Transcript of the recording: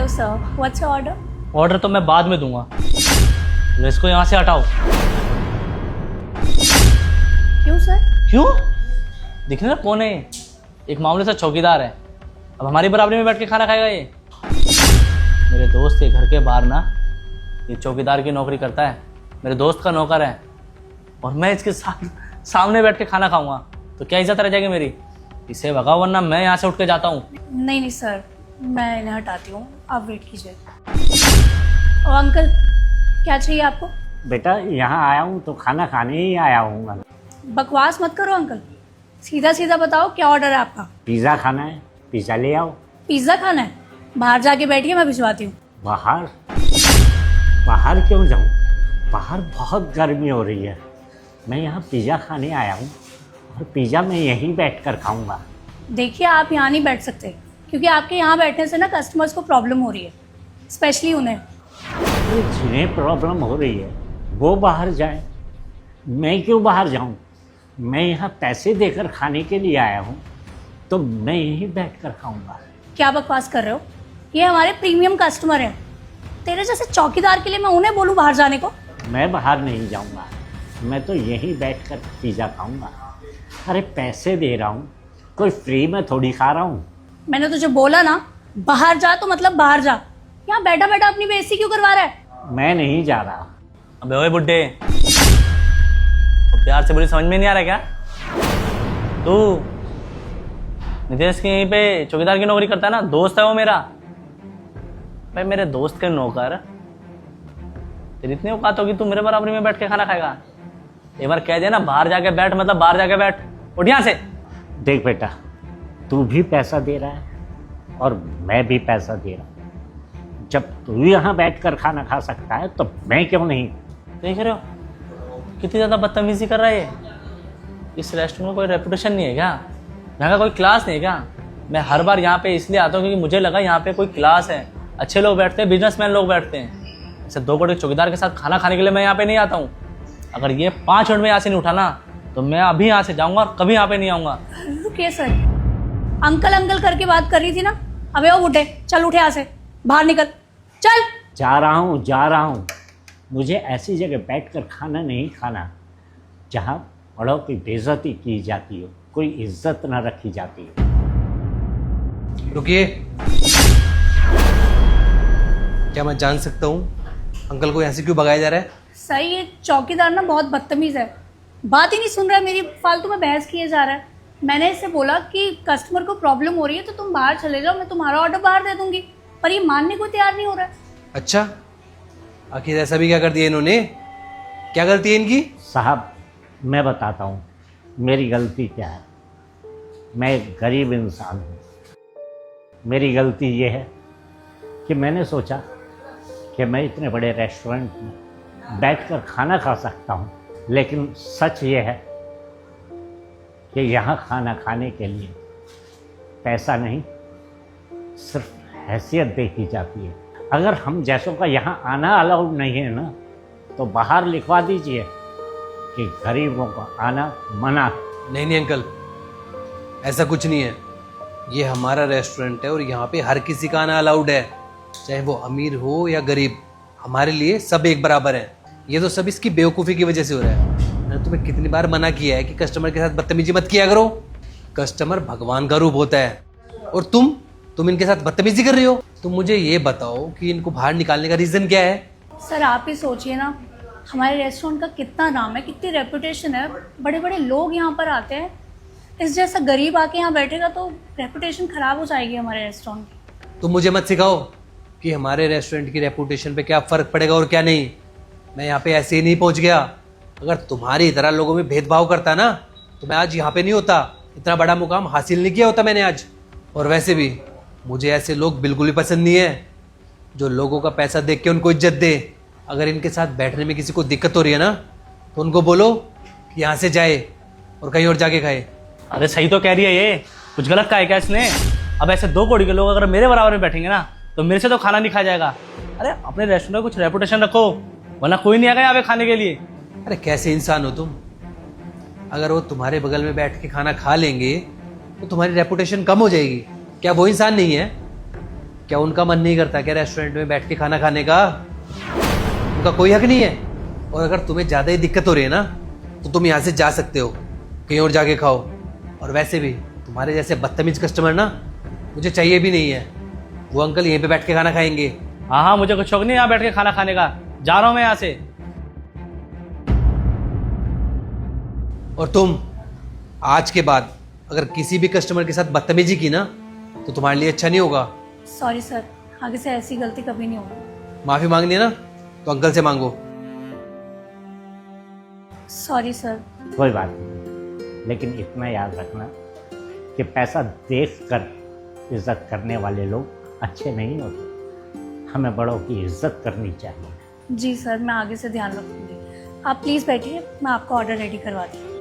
Hello sir, what's your order? Order तो मैं बाद में दूंगा, तो इसको यहाँ से हटाओ। क्यों सर? क्यों? दिखने ना कौन है ये? एक मामले से चौकीदार है, अब हमारी बराबरी में बैठ के खाना खाएगा ये? मेरे दोस्त के घर के बाहर ना ये चौकीदार की नौकरी करता है, मेरे दोस्त का नौकर है, और मैं इसके सामने बैठ के खाना खाऊंगा तो क्या इज्जत रह जाएगी मेरी? इसे भगाओ वरना मैं यहाँ से उठ के जाता हूँ। नहीं नहीं सर, मैं इन्हें हटाती हूँ, आप वेट कीजिए। और अंकल, क्या चाहिए आपको? बेटा यहाँ आया हूँ तो खाना खाने ही आया हूँ। बकवास मत करो अंकल, सीधा सीधा बताओ क्या ऑर्डर है आपका? पिज़्ज़ा खाना है, पिज़्ज़ा ले आओ। पिज्ज़ा खाना है? बाहर जाके बैठिए, मैं भिजवाती हूँ। बाहर? बाहर क्यों जाऊँ? बाहर बहुत गर्मी हो रही है। मैं यहाँ पिज़्ज़ा खाने आया हूँ और पिज़्ज़ा मैं यहीं बैठकर खाऊंगा। देखिए, आप यहाँ नहीं बैठ सकते क्योंकि आपके यहाँ बैठने से ना कस्टमर्स को प्रॉब्लम हो रही है, स्पेशली उन्हें। तो जिन्हें प्रॉब्लम हो रही है वो बाहर जाए, मैं क्यों बाहर जाऊँ? मैं यहाँ पैसे देकर खाने के लिए आया हूँ तो मैं यहीं बैठकर खाऊंगा। क्या बकवास कर रहे हो? ये हमारे प्रीमियम कस्टमर हैं। तेरे जैसे चौकीदार के लिए मैं उन्हें बोलूँ बाहर जाने को? मैं बाहर नहीं जाऊंगा, मैं तो यहीं बैठकर पिज़्ज़ा खाऊंगा। अरे पैसे दे रहा हूँ, कोई फ्री में थोड़ी खा रहा हूँ। मैंने तुझे बोला ना, बाहर जा तो मतलब बाहर जा। यहाँ बैठा बैठा अपनी बेइज्जती क्यों करवा रहा है? मैं नहीं जा रहा। अबे ओए बुड्ढे, तो प्यार से बोली समझ में नहीं आ रहा क्या? तू नितेश के यहीं पे चौकीदार की नौकरी करता है ना, दोस्त है वो मेरा। भाई मेरे दोस्त के नौकर, तेरी इतनी औकात होगी तू मेरे बराबरी में बैठ के खाना खाएगा? एक बार कह दिया ना बाहर जाके बैठ मतलब बाहर जाके बैठ, उठ यहाँ से। देख बेटा, तू भी पैसा दे रहा है और मैं भी पैसा दे रहा हूँ। जब तू यहाँ बैठकर खाना खा सकता है तो मैं क्यों नहीं? देख रहे हो कितनी ज़्यादा बदतमीजी कर रहा है ये? इस रेस्टोरेंट में कोई रेपुटेशन नहीं है क्या? यहाँ का कोई क्लास नहीं है क्या? मैं हर बार यहाँ पे इसलिए आता हूँ क्योंकि मुझे लगा यहाँ पे कोई क्लास है, अच्छे लोग बैठते हैं, बिजनेसमैन लोग बैठते हैं। ऐसे दो कोड़े चौकीदार के साथ खाना खाने के लिए मैं यहाँ पे नहीं आता हूँ। अगर ये 5 मिनट में यहाँ से नहीं उठा ना तो मैं अभी यहाँ से जाऊँगा और कभी यहाँ पे नहीं आऊँगा। रुकिए सर, अंकल अंकल करके बात कर रही थी ना। अबे ओ बुड्ढे, चल उठे यहाँ से, बाहर निकल, चल। जा रहा हूँ। मुझे ऐसी जगह बैठकर खाना नहीं खाना जहाँ बड़ों की बेइज्जती की जाती हो, कोई इज्जत न रखी जाती हो। रुकिए, क्या मैं जान सकता हूँ अंकल को यहाँ से क्यों भगाया जा रहा है? सर, ये चौकीदार ना बहुत बदतमीज है, बात ही नहीं सुन रहा है मेरी, फालतू में बहस किए जा रहा है। मैंने इससे बोला कि कस्टमर को प्रॉब्लम हो रही है तो तुम बाहर चले जाओ, मैं तुम्हारा ऑर्डर बाहर दे दूंगी, पर ये मानने को तैयार नहीं हो रहा है। अच्छा, आखिर ऐसा भी क्या कर दिया इन्होंने? क्या गलती है इनकी? साहब मैं बताता हूँ मेरी गलती क्या है। मैं एक गरीब इंसान हूँ। मेरी गलती ये है कि मैंने सोचा कि मैं इतने बड़े रेस्टोरेंट में बैठकर खाना खा सकता हूँ, लेकिन सच ये है कि यहाँ खाना खाने के लिए पैसा नहीं, सिर्फ हैसियत देखी जाती है। अगर हम जैसों का यहाँ आना अलाउड नहीं है ना तो बाहर लिखवा दीजिए कि गरीबों का आना मना। नहीं अंकल, ऐसा कुछ नहीं है। ये हमारा रेस्टोरेंट है और यहाँ पे हर किसी का आना अलाउड है, चाहे वो अमीर हो या गरीब। हमारे लिए सब एक बराबर है। ये तो सब इसकी बेवकूफ़ी की वजह से हो रहा है। मैंने तुम्हें कितनी बार मना किया है कि कस्टमर के साथ बदतमीजी मत किया करो। कस्टमर भगवान का रूप होता है और तुम इनके साथ बदतमीजी कर रही हो। तुम मुझे ये बताओ कि इनको बाहर निकालने का रीज़न क्या है? सर आप ही सोचिए ना, हमारे रेस्टोरेंट का कितना नाम है, कितनी रेपुटेशन है, बड़े बड़े लोग यहाँ पर आते हैं। इस जैसा गरीब आके यहाँ बैठेगा तो रेपुटेशन ख़राब हो जाएगी हमारे रेस्टोरेंट की। तुम मुझे मत सिखाओ कि हमारे रेस्टोरेंट की रेपुटेशन पे क्या फ़र्क पड़ेगा और क्या नहीं। मैं यहाँ पे ऐसे ही नहीं पहुँच गया। अगर तुम्हारी तरह लोगों में भेदभाव करता ना तो मैं आज यहाँ पे नहीं होता, इतना बड़ा मुकाम हासिल नहीं किया होता मैंने आज। और वैसे भी मुझे ऐसे लोग बिल्कुल भी पसंद नहीं है जो लोगों का पैसा देख के उनको इज्जत दे। अगर इनके साथ बैठने में किसी को दिक्कत हो रही है ना तो उनको बोलो कि यहाँ से जाए और कहीं और जाके खाए। अरे सही तो कह रही है ये, कुछ गलत कहा है क्या इसने? अब ऐसे 2 कौड़ी के लोग अगर मेरे बराबर में बैठेंगे ना तो मेरे से तो खाना नहीं खाया जाएगा। अरे अपने रेस्टोरेंट में कुछ रेपुटेशन रखो, वरना कोई नहीं आएगा यहाँ पे खाने के लिए। अरे कैसे इंसान हो तुम? अगर वो तुम्हारे बगल में बैठ के खाना खा लेंगे तो तुम्हारी रेपुटेशन कम हो जाएगी। क्या वो इंसान नहीं है? क्या उनका मन नहीं करता क्या रेस्टोरेंट में बैठ के खाना खाने का? उनका कोई हक नहीं है। और अगर तुम्हें ज़्यादा ही दिक्कत हो रही है ना तो तुम यहाँ से जा सकते हो, कहीं और जाके खाओ। और वैसे भी तुम्हारे जैसे बदतमीज कस्टमर ना मुझे चाहिए भी नहीं है। वो अंकल यहीं पे बैठ के खाना खाएंगे। हाँ हाँ, मुझे कुछ शौक नहीं यहाँ बैठ के खाना खाने का, जा रहा हूँ मैं यहाँ से। और तुम आज के बाद अगर किसी भी कस्टमर के साथ बदतमीजी की ना तो तुम्हारे लिए अच्छा नहीं होगा। सॉरी सर, आगे से ऐसी गलती कभी नहीं होगी। माफ़ी मांगनी है ना तो अंकल से मांगो। Sorry sir. कोई बात नहीं, लेकिन इतना याद रखना कि पैसा देख कर इज्जत करने वाले लोग अच्छे नहीं होते। हमें बड़ों की इज्जत करनी चाहिए। जी सर, मैं आगे से ध्यान रखूंगी। आप प्लीज़ बैठिए, मैं आपका ऑर्डर रेडी करवाती हूँ।